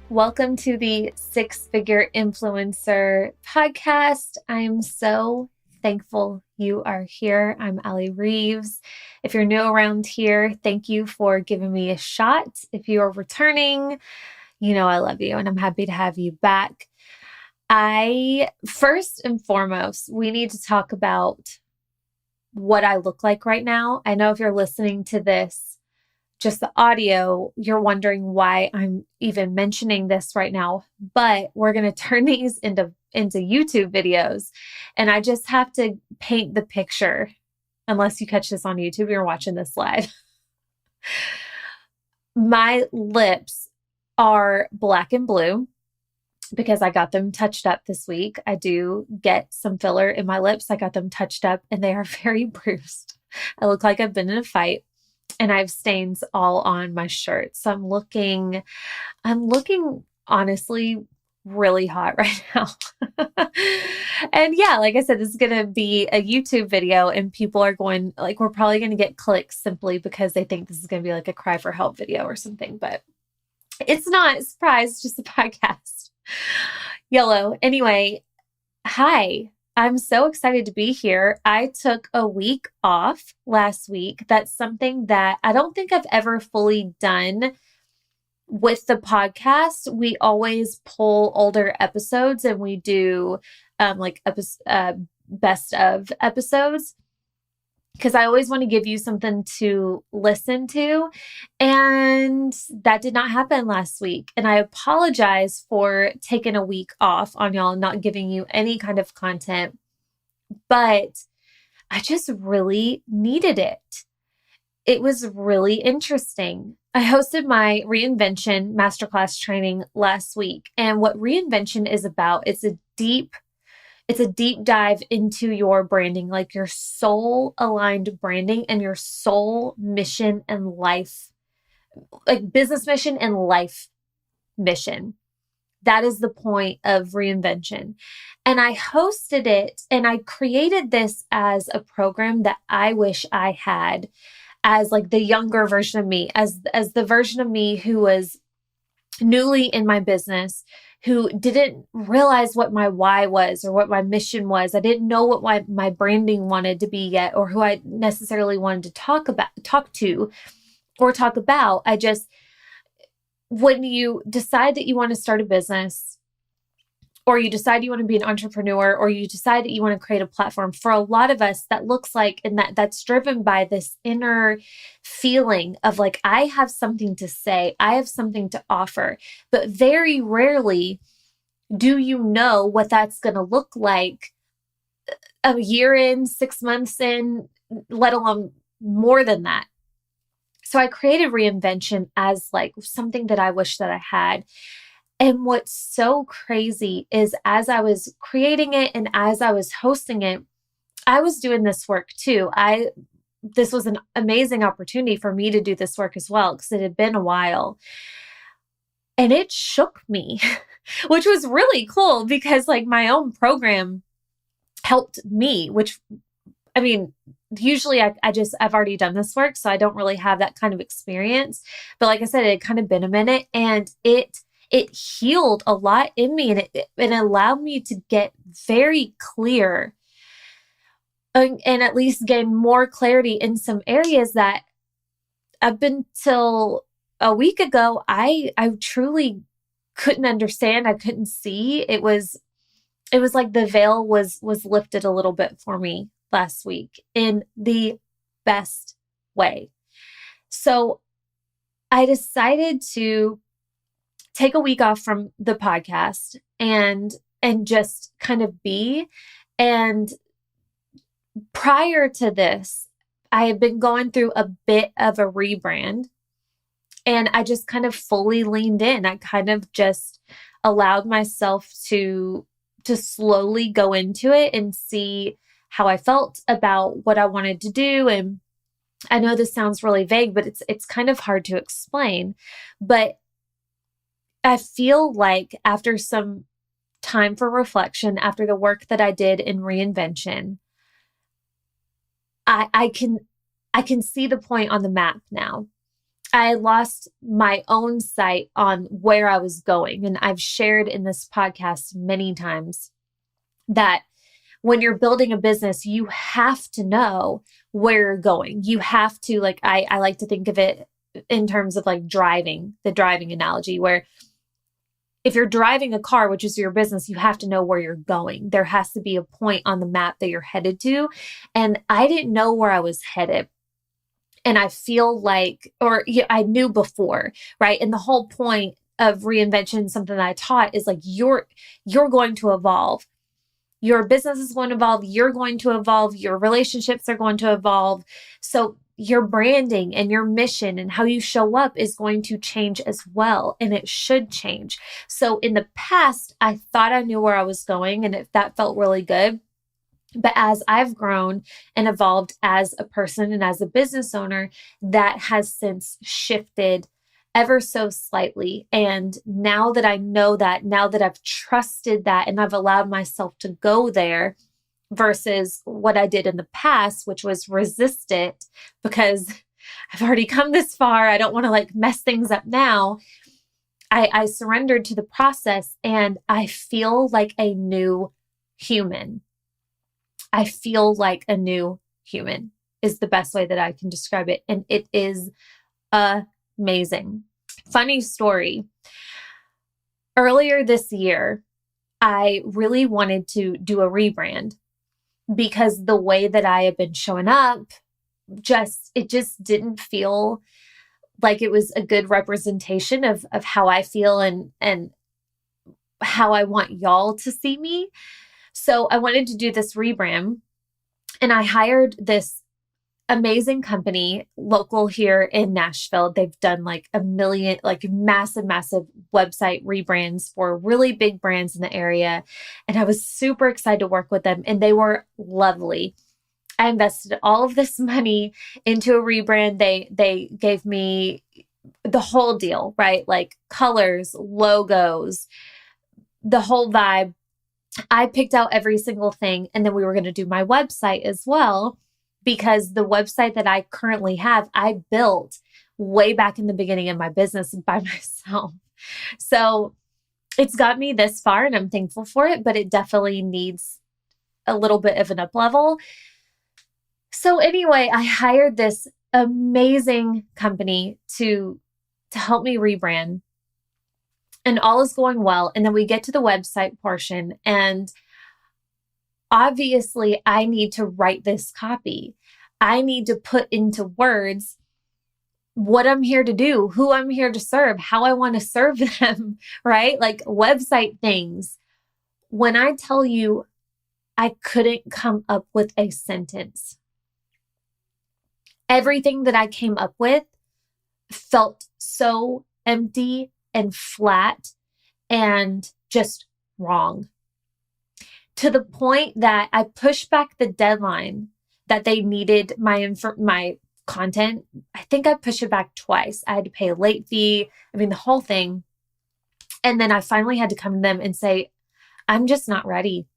Welcome to the Six Figure Influencer podcast. I'm so thankful you are here. I'm Allie Reeves. If you're new around here, thank you for giving me a shot. If you are returning, you know I love you and I'm happy to have you back. First and foremost, we need to talk about what I look like right now. I know if you're listening to this, just the audio, you're wondering why I'm even mentioning this right now, but we're going to turn these into YouTube videos. And I just have to paint the picture. Unless you catch this on YouTube, you're watching this live. My lips are black and blue because I got them touched up this week. I do get some filler in my lips. I got them touched up and they are very bruised. I look like I've been in a fight. And I have stains all on my shirt. So I'm looking honestly really hot right now. And yeah, like I said, this is going to be a YouTube video and people are we're probably going to get clicks simply because they think this is going to be like a cry for help video or something, but it's not. Surprise, just a podcast. Yellow. Anyway, hi. I'm so excited to be here. I took a week off last week. That's something that I don't think I've ever fully done with the podcast. We always pull older episodes and we do best of episodes because I always want to give you something to listen to. And that did not happen last week. And I apologize for taking a week off on y'all and not giving you any kind of content, but I just really needed it. It was really interesting. I hosted my Reinvention masterclass training last week. And what Reinvention is about, it's a deep dive into your branding, like your soul aligned branding and your soul mission and life, like business mission and life mission. That is the point of Reinvention. And I hosted it and I created this as a program that I wish I had as like the younger version of me, as the version of me who was newly in my business, who didn't realize what my why was or what my mission was. I didn't know what my branding wanted to be yet, or who I necessarily wanted to talk to or talk about. When you decide that you want to start a business, or you decide you want to be an entrepreneur, or you decide that you want to create a platform, for a lot of us, that looks like, and that's driven by this inner feeling of like, I have something to say, I have something to offer. But very rarely do you know what that's going to look like a year in, 6 months in, let alone more than that. So I created Reinvention as like something that I wish that I had. And what's so crazy is as I was creating it and as I was hosting it, I was doing this work too. This was an amazing opportunity for me to do this work as well, because it had been a while. And it shook me, which was really cool because like my own program helped me, which, I mean, usually I've already done this work, so I don't really have that kind of experience. But like I said, it had kind of been a minute, and it healed a lot in me, and it allowed me to get very clear and at least gain more clarity in some areas that up until a week ago, I truly couldn't understand. I couldn't see. It was like the veil was lifted a little bit for me last week in the best way. So I decided to take a week off from the podcast and just kind of be. And prior to this, I had been going through a bit of a rebrand, and I just kind of fully leaned in. I kind of just allowed myself to slowly go into it and see how I felt about what I wanted to do. And I know this sounds really vague, but it's kind of hard to explain. But I feel like after some time for reflection, after the work that I did in Reinvention, I can see the point on the map now. I lost my own sight on where I was going. And I've shared in this podcast many times that when you're building a business, you have to know where you're going. You have to, like, I like to think of it in terms of like driving, the driving analogy, where if you're driving a car, which is your business, you have to know where you're going. There has to be a point on the map that you're headed to. And I didn't know where I was headed. And I feel like, or yeah, I knew before, right? And the whole point of reinvention, something that I taught, is like, you're going to evolve. Your business is going to evolve. You're going to evolve. Your relationships are going to evolve. So your branding and your mission and how you show up is going to change as well. And it should change. So in the past, I thought I knew where I was going, and that felt really good. But as I've grown and evolved as a person and as a business owner, that has since shifted ever so slightly. And now that I know that, now that I've trusted that and I've allowed myself to go there versus what I did in the past, which was resist it because I've already come this far. I don't want to like mess things up now. I surrendered to the process and I feel like a new human. I feel like a new human is the best way that I can describe it. And it is amazing. Funny story. Earlier this year, I really wanted to do a rebrand because the way that I have been showing up, it just didn't feel like it was a good representation of how I feel and how I want y'all to see me. So I wanted to do this rebrand, and I hired this amazing company local here in Nashville. They've done like a million, like massive website rebrands for really big brands in the area. And I was super excited to work with them, and they were lovely. I invested all of this money into a rebrand. They gave me the whole deal, right? Like colors, logos, the whole vibe. I picked out every single thing, and then we were going to do my website as well, because the website that I currently have, I built way back in the beginning of my business by myself. So it's got me this far, and I'm thankful for it, but it definitely needs a little bit of an up level. So anyway, I hired this amazing company to help me rebrand. And all is going well. And then we get to the website portion, and obviously I need to write this copy. I need to put into words what I'm here to do, who I'm here to serve, how I want to serve them, right? Like website things. When I tell you, I couldn't come up with a sentence. Everything that I came up with felt so empty and flat and just wrong, to the point that I pushed back the deadline that they needed my content. I think I pushed it back twice. I had to pay a late fee. I mean, the whole thing. And then I finally had to come to them and say, I'm just not ready.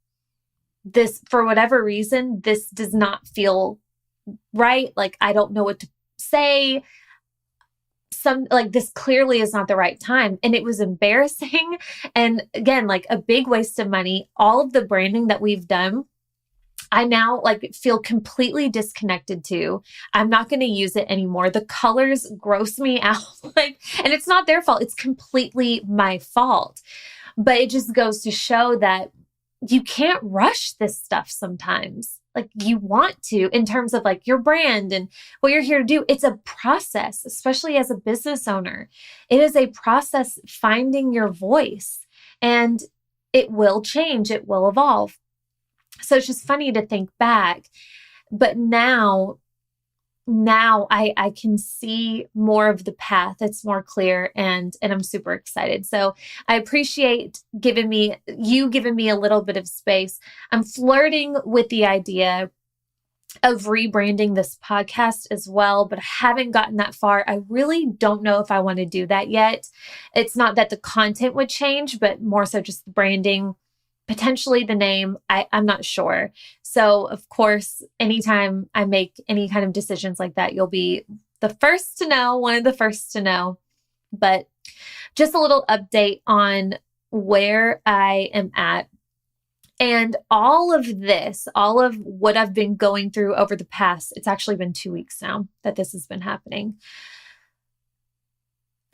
This, for whatever reason, this does not feel right. Like, I don't know what to say. This clearly is not the right time. And it was embarrassing. And again, like a big waste of money. All of the branding that we've done, I now like feel completely disconnected to. I'm not going to use it anymore. The colors gross me out. And it's not their fault. It's completely my fault. But it just goes to show that you can't rush this stuff sometimes. Like you want to, in terms of like your brand and what you're here to do. It's a process, especially as a business owner. It is a process finding your voice, and it will change. It will evolve. So it's just funny to think back, but now I can see more of the path. It's more clear, and I'm super excited. So I appreciate you giving me a little bit of space. I'm flirting with the idea of rebranding this podcast as well, but I haven't gotten that far. I really don't know if I want to do that yet. It's not that the content would change, but more so just the branding, potentially the name. I'm not sure. So of course, anytime I make any kind of decisions like that, you'll be the first to know, one of the first to know, but just a little update on where I am at. And all of this, all of what I've been going through over the past, it's actually been 2 weeks now that this has been happening.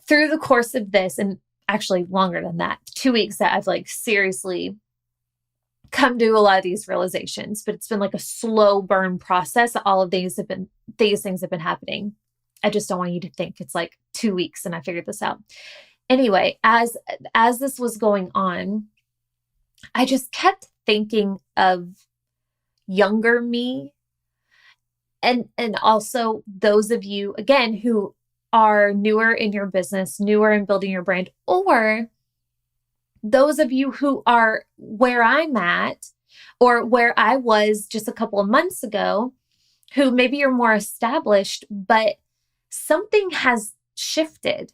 Through the course of this, and actually longer than that, 2 weeks that I've like seriously come to a lot of these realizations, but it's been like a slow burn process. All of these things have been happening. I just don't want you to think it's like 2 weeks and I figured this out. Anyway, as this was going on, I just kept thinking of younger me and also those of you, again, who are newer in your business, newer in building your brand, or those of you who are where I'm at or where I was just a couple of months ago, who maybe you're more established, but something has shifted.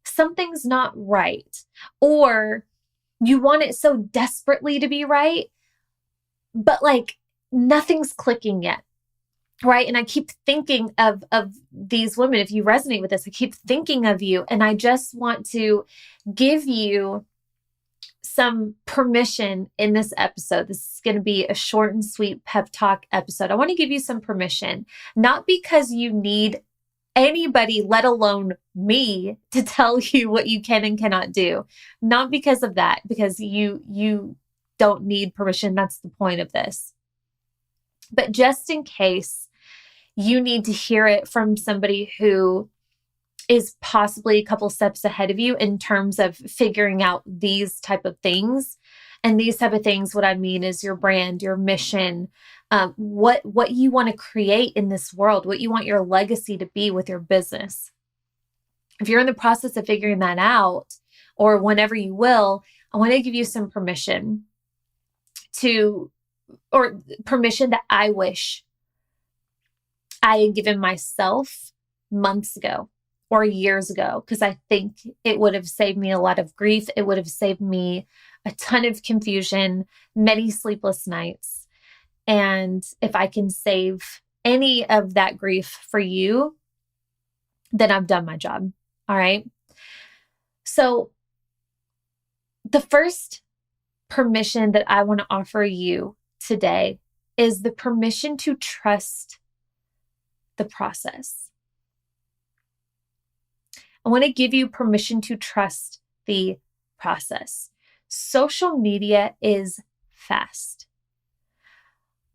Something's not right. Or you want it so desperately to be right, but like nothing's clicking yet. Right. And I keep thinking of these women. If you resonate with this, I keep thinking of you. And I just want to give you some permission in this episode. This is going to be a short and sweet pep talk episode. I want to give you some permission, not because you need anybody, let alone me, to tell you what you can and cannot do. Not because of that, because you don't need permission. That's the point of this. But just in case you need to hear it from somebody who is possibly a couple steps ahead of you in terms of figuring out these type of things. And these type of things, what I mean is your brand, your mission, what you want to create in this world, what you want your legacy to be with your business. If you're in the process of figuring that out, or whenever you will, I want to give you some permission that I wish I had given myself months ago or years ago, because I think it would have saved me a lot of grief. It would have saved me a ton of confusion, many sleepless nights. And if I can save any of that grief for you, then I've done my job. All right. So the first permission that I want to offer you today is the permission to trust the process. I want to give you permission to trust the process. Social media is fast.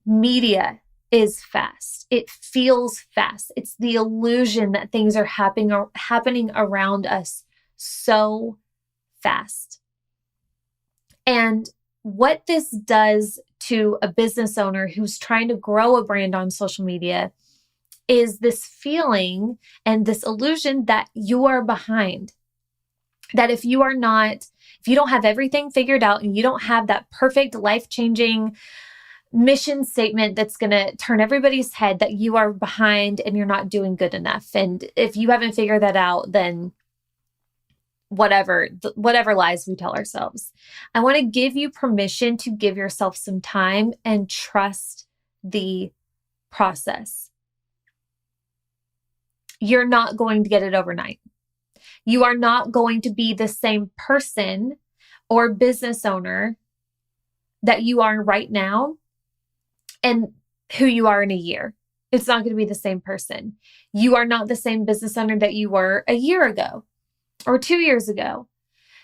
Media is fast. It feels fast. It's the illusion that things are happening around us so fast. And what this does to a business owner who's trying to grow a brand on social media is this feeling and this illusion that you are behind. That if you don't have everything figured out and you don't have that perfect life-changing mission statement that's going to turn everybody's head, that you are behind and you're not doing good enough. And if you haven't figured that out, then whatever lies we tell ourselves. I want to give you permission to give yourself some time and trust the process. You're not going to get it overnight. You are not going to be the same person or business owner that you are right now and who you are in a year. It's not going to be the same person. You are not the same business owner that you were a year ago or 2 years ago.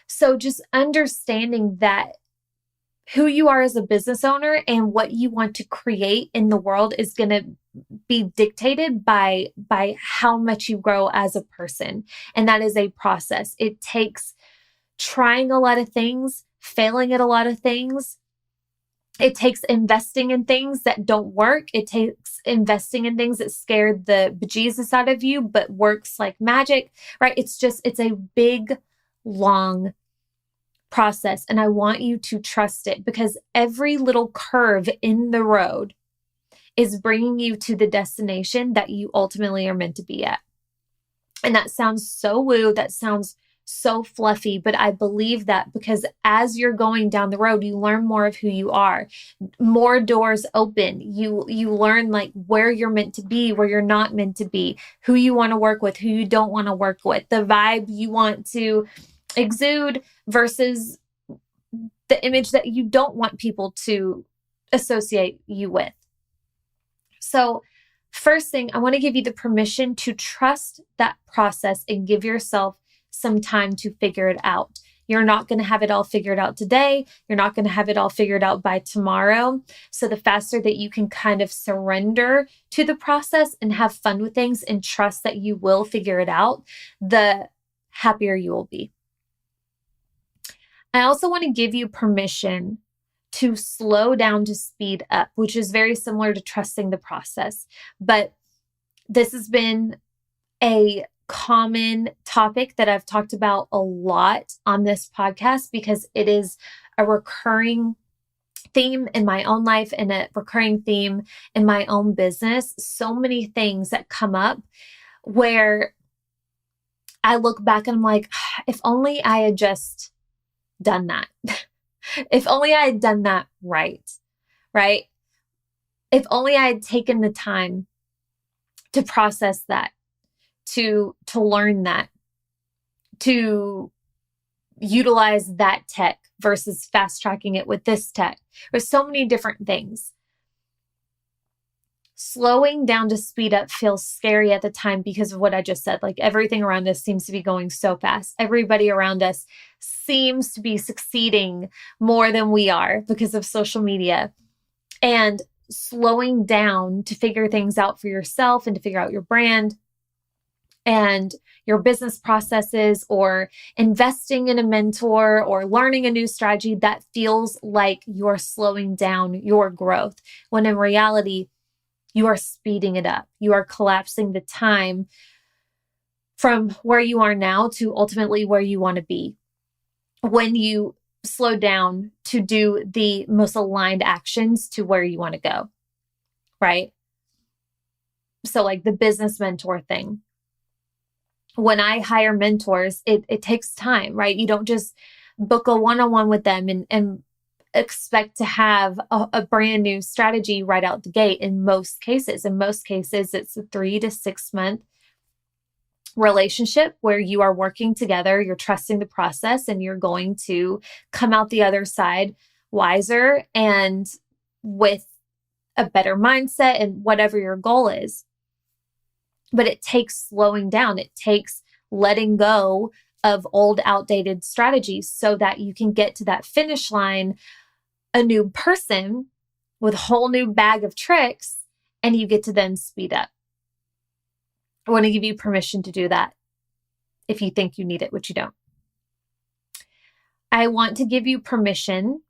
So just understanding that who you are as a business owner and what you want to create in the world is going to be dictated by how much you grow as a person. And that is a process. It takes trying a lot of things, failing at a lot of things. It takes investing in things that don't work. It takes investing in things that scare the bejesus out of you, but works like magic, right? It's a big, long process. And I want you to trust it, because every little curve in the road is bringing you to the destination that you ultimately are meant to be at. And that sounds so woo. That sounds so fluffy, but I believe that because as you're going down the road, you learn more of who you are, more doors open. You learn like where you're meant to be, where you're not meant to be, who you want to work with, who you don't want to work with, the vibe you want to exude versus the image that you don't want people to associate you with. So first thing, I want to give you the permission to trust that process and give yourself some time to figure it out. You're not going to have it all figured out today. You're not going to have it all figured out by tomorrow. So the faster that you can kind of surrender to the process and have fun with things and trust that you will figure it out, the happier you will be. I also want to give you permission to slow down to speed up, which is very similar to trusting the process. But this has been a common topic that I've talked about a lot on this podcast because it is a recurring theme in my own life and a recurring theme in my own business. So many things that come up where I look back and I'm like, if only I had just done that. If only I had done that right? If only I had taken the time to process that, to learn that, to utilize that tech versus fast tracking it with this tech. There's so many different things. Slowing down to speed up feels scary at the time because of what I just said. Like everything around us seems to be going so fast. Everybody around us seems to be succeeding more than we are because of social media. And slowing down to figure things out for yourself and to figure out your brand and your business processes or investing in a mentor or learning a new strategy, that feels like you're slowing down your growth. When in reality, you are speeding it up. You are collapsing the time from where you are now to ultimately where you want to be. When you slow down to do the most aligned actions to where you want to go, right? So like the business mentor thing. When I hire mentors, it takes time, right? You don't just book a one-on-one with them and expect to have a brand new strategy right out the gate. In most cases, it's a 3 to 6 month relationship where you are working together, you're trusting the process, and you're going to come out the other side wiser and with a better mindset and whatever your goal is. But it takes slowing down. It takes letting go of old, outdated strategies so that you can get to that finish line a new person with a whole new bag of tricks, and you get to then speed up. I want to give you permission to do that if you think you need it, which you don't. I want to give you permission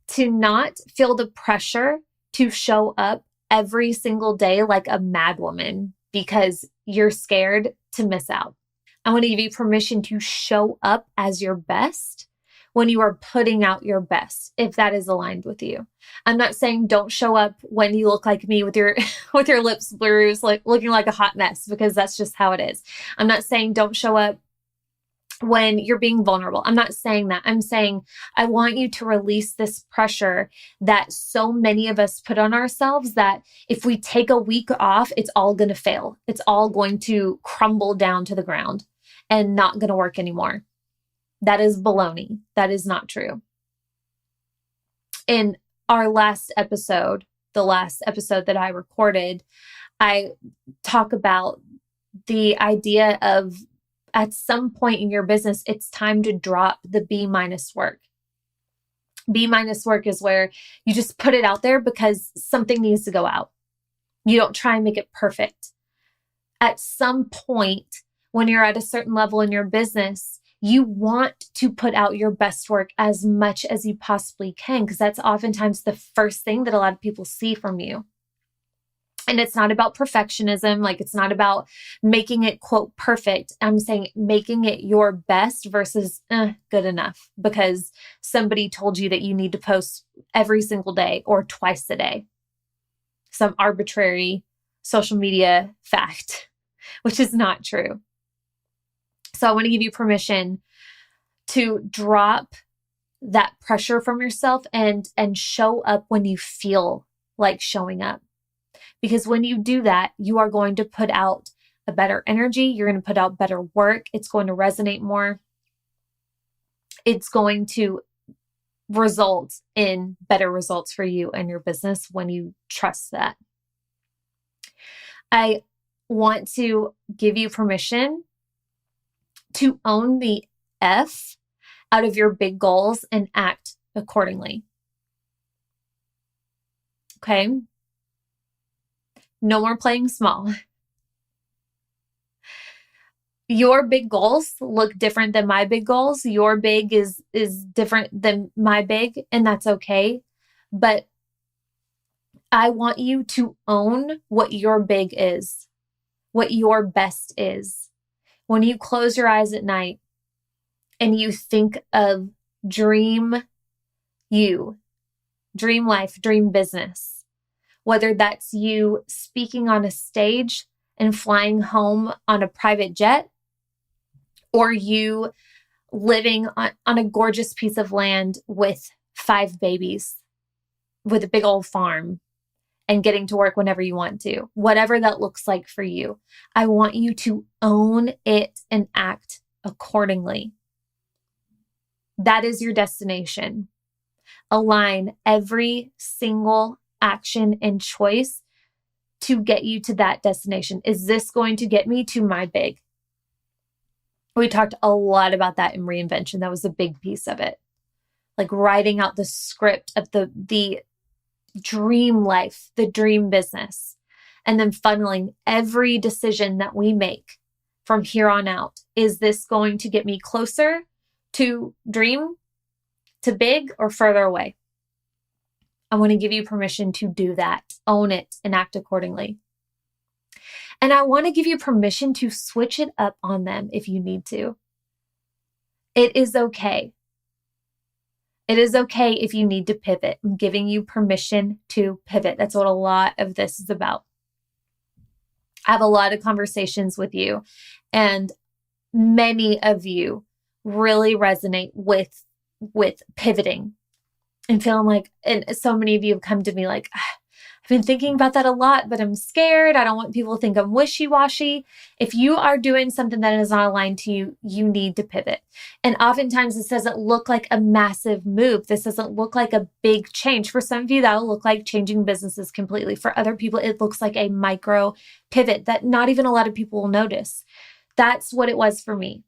to not feel the pressure to show up every single day like a madwoman because you're scared to miss out. I want to give you permission to show up as your best when you are putting out your best, if that is aligned with you. I'm not saying don't show up when you look like me with your with your lips bruised, like looking like a hot mess, because that's just how it is. I'm not saying don't show up when you're being vulnerable. I'm not saying that. I'm saying I want you to release this pressure that so many of us put on ourselves that if we take a week off, it's all going to fail. It's all going to crumble down to the ground and not going to work anymore. That is baloney. That is not true. In our last episode, the last episode that I recorded, I talk about the idea of at some point in your business, it's time to drop the Bminus work. Bminus work is where you just put it out there because something needs to go out. You don't try and make it perfect. At some point, when you're at a certain level in your business, you want to put out your best work as much as you possibly can, because that's oftentimes the first thing that a lot of people see from you. And it's not about perfectionism. Like it's not about making it, quote, perfect. I'm saying making it your best versus good enough because somebody told you that you need to post every single day or twice a day. Some arbitrary social media fact, which is not true. So I want to give you permission to drop that pressure from yourself and show up when you feel like showing up. Because when you do that, you are going to put out a better energy. You're going to put out better work. It's going to resonate more. It's going to result in better results for you and your business when you trust that. I want to give you permission to own the F out of your big goals and act accordingly. Okay? No more playing small. Your big goals look different than my big goals. Your big is different than my big, and that's okay. But I want you to own what your big is, what your best is. When you close your eyes at night and you think of dream you, dream life, dream business, whether that's you speaking on a stage and flying home on a private jet, or you living on a gorgeous piece of land with 5 babies, with a big old farm, and getting to work whenever you want to, whatever that looks like for you, I want you to own it and act accordingly. That is your destination. Align every single action and choice to get you to that destination. Is this going to get me to my big? We talked a lot about that in Reinvention. That was a big piece of it. Like writing out the script of the dream life, the dream business, and then funneling every decision that we make from here on out. Is this going to get me closer to dream, to big, or further away? I want to give you permission to do that, own it, and act accordingly. And I want to give you permission to switch it up on them if you need to. It is okay. It is okay if you need to pivot. I'm giving you permission to pivot. That's what a lot of this is about. I have a lot of conversations with you, and many of you really resonate with pivoting and feeling like, and so many of you have come to me like, I've been thinking about that a lot, but I'm scared. I don't want people to think I'm wishy-washy. If you are doing something that is not aligned to you, you need to pivot. And oftentimes this doesn't look like a massive move. This doesn't look like a big change. For some of you, that'll look like changing businesses completely. For other people, it looks like a micro pivot that not even a lot of people will notice. That's what it was for me.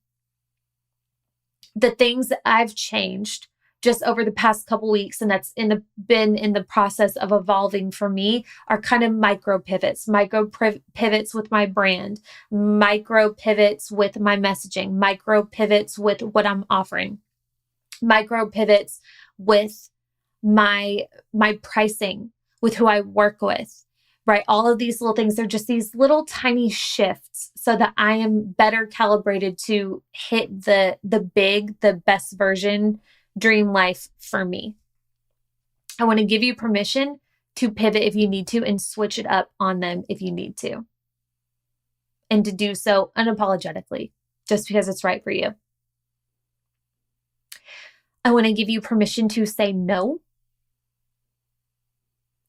The things that I've changed just over the past couple weeks, and that's been in the process of evolving for me, are kind of micro pivots with my brand, micro pivots with my messaging, micro pivots with what I'm offering, micro pivots with my pricing, with who I work with, right? All of these little things, they're just these little tiny shifts so that I am better calibrated to hit the best version dream life for me. I want to give you permission to pivot if you need to and switch it up on them if you need to. And to do so unapologetically, just because it's right for you. I want to give you permission to say no.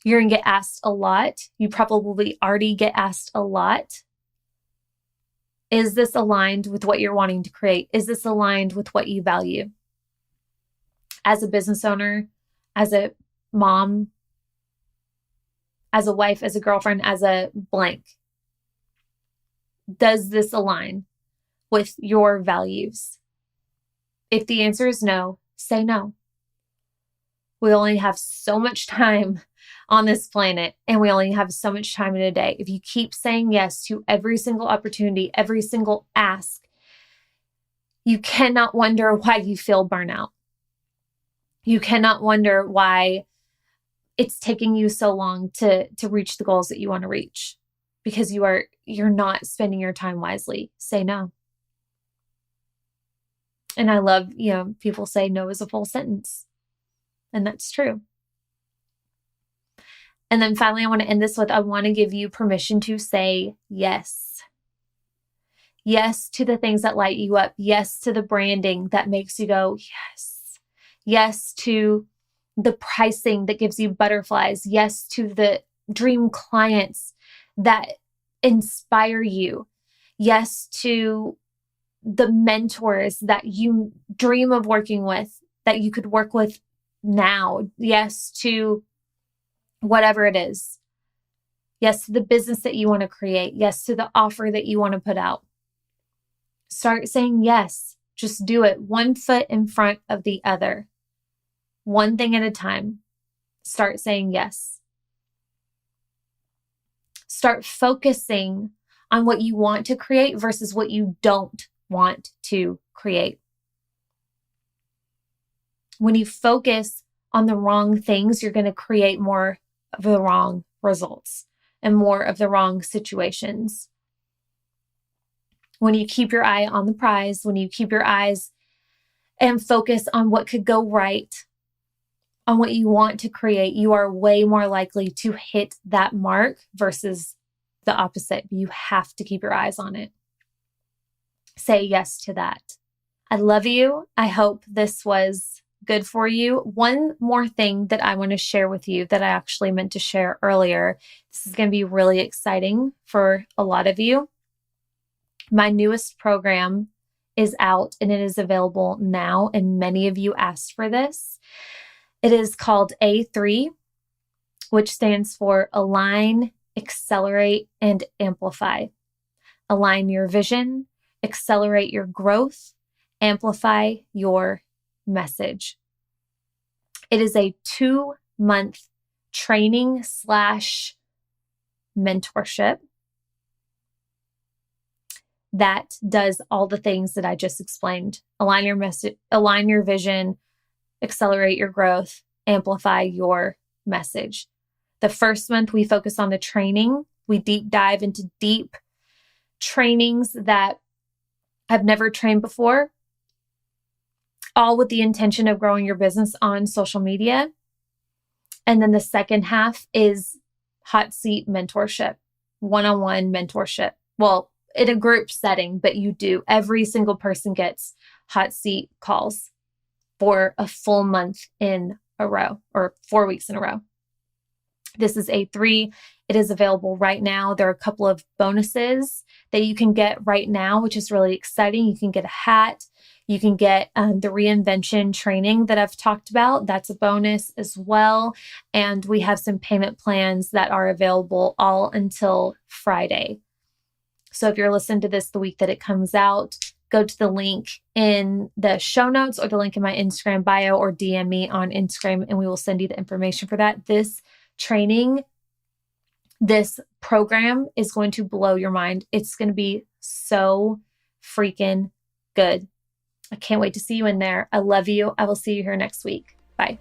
You're going to get asked a lot. You probably already get asked a lot. Is this aligned with what you're wanting to create? Is this aligned with what you value? As a business owner, as a mom, as a wife, as a girlfriend, as a blank. Does this align with your values? If the answer is no, say no. We only have so much time on this planet, and we only have so much time in a day. If you keep saying yes to every single opportunity, every single ask, you cannot wonder why you feel burnout. You cannot wonder why it's taking you so long to reach the goals that you want to reach, because you're not spending your time wisely. Say no. And I love, people say no is a full sentence. And that's true. And then finally, I want to end this with, I want to give you permission to say yes. Yes to the things that light you up. Yes to the branding that makes you go, yes. Yes to the pricing that gives you butterflies. Yes to the dream clients that inspire you. Yes to the mentors that you dream of working with, that you could work with now. Yes to whatever it is. Yes to the business that you want to create. Yes to the offer that you want to put out. Start saying yes. Just do it one foot in front of the other. One thing at a time. Start saying yes. Start focusing on what you want to create versus what you don't want to create. When you focus on the wrong things, you're going to create more of the wrong results and more of the wrong situations. When you keep your eye on the prize, when you keep your eyes and focus on what could go right, on what you want to create, you are way more likely to hit that mark versus the opposite. You have to keep your eyes on it. Say yes to that. I love you. I hope this was good for you. One more thing that I want to share with you that I actually meant to share earlier. This is going to be really exciting for a lot of you. My newest program is out and it is available now, and many of you asked for this. It is called A3, which stands for Align, Accelerate, and Amplify. Align your vision, accelerate your growth, amplify your message. It is a 2-month training / mentorship that does all the things that I just explained. Align your message, align your vision, accelerate your growth, amplify your message. The first month we focus on the training. We deep dive into deep trainings that I've never trained before, all with the intention of growing your business on social media. And then the second half is hot seat mentorship, one-on-one mentorship. Well, in a group setting, but every single person gets hot seat calls for a full month in a row, or 4 weeks in a row. This is A3. It is available right now. There are a couple of bonuses that you can get right now, which is really exciting. You can get a hat. You can get the Reinvention training that I've talked about. That's a bonus as well. And we have some payment plans that are available all until Friday. So if you're listening to this the week that it comes out, go to the link in the show notes or the link in my Instagram bio, or DM me on Instagram and we will send you the information for that. This training, this program is going to blow your mind. It's going to be so freaking good. I can't wait to see you in there. I love you. I will see you here next week. Bye.